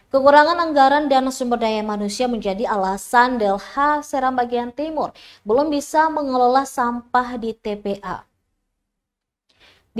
Kekurangan anggaran dan sumber daya manusia menjadi alasan Delha Seram bagian timur belum bisa mengelola sampah di TPA.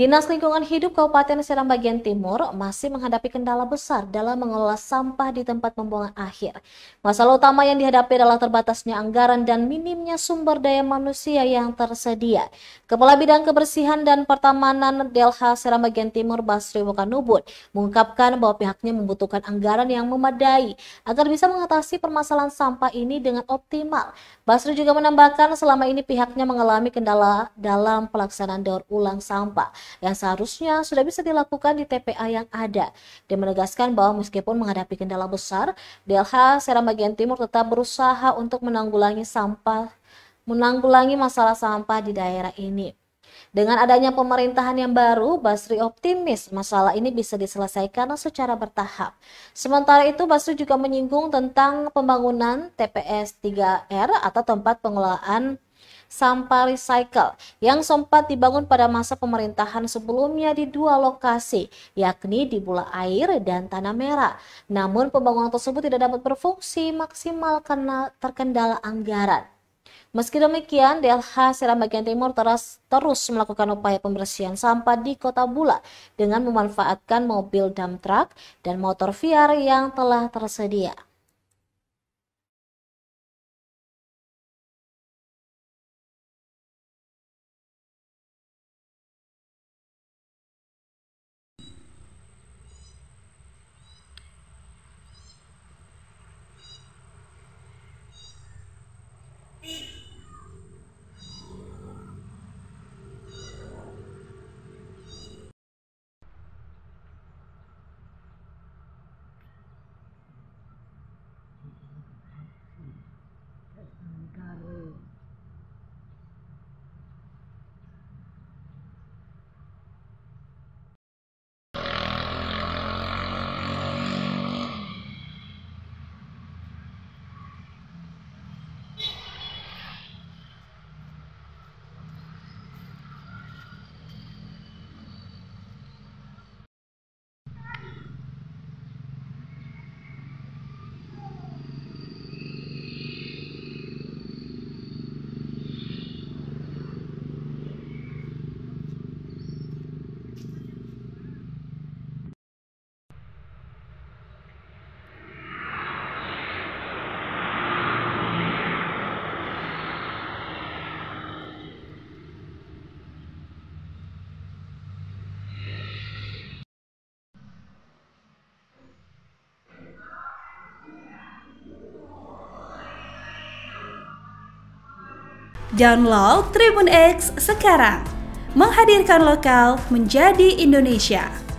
Dinas Lingkungan Hidup Kabupaten Seram bagian Timur masih menghadapi kendala besar dalam mengelola sampah di tempat pembuangan akhir. Masalah utama yang dihadapi adalah terbatasnya anggaran dan minimnya sumber daya manusia yang tersedia. Kepala Bidang Kebersihan dan Pertamanan Delha Seram bagian Timur Basri Bukanubun mengungkapkan bahwa pihaknya membutuhkan anggaran yang memadai agar bisa mengatasi permasalahan sampah ini dengan optimal. Basri juga menambahkan selama ini pihaknya mengalami kendala dalam pelaksanaan daur ulang sampah yang seharusnya sudah bisa dilakukan di TPA yang ada. Dia menegaskan bahwa meskipun menghadapi kendala besar, Delha Seram bagian Timur tetap berusaha untuk menanggulangi masalah sampah di daerah ini. Dengan adanya pemerintahan yang baru, Basri optimis masalah ini bisa diselesaikan secara bertahap. Sementara itu, Basri juga menyinggung tentang pembangunan TPS 3R atau tempat pengelolaan sampah recycle yang sempat dibangun pada masa pemerintahan sebelumnya di dua lokasi, yakni di Bula Air dan Tanah Merah. Namun pembangunan tersebut tidak dapat berfungsi maksimal karena terkendala anggaran. Meski demikian, Delha Seram bagian Timur terus melakukan upaya pembersihan sampah di Kota Bula dengan memanfaatkan mobil dump truck dan motor VR yang telah tersedia. Download Tribun X sekarang, menghadirkan lokal menjadi Indonesia.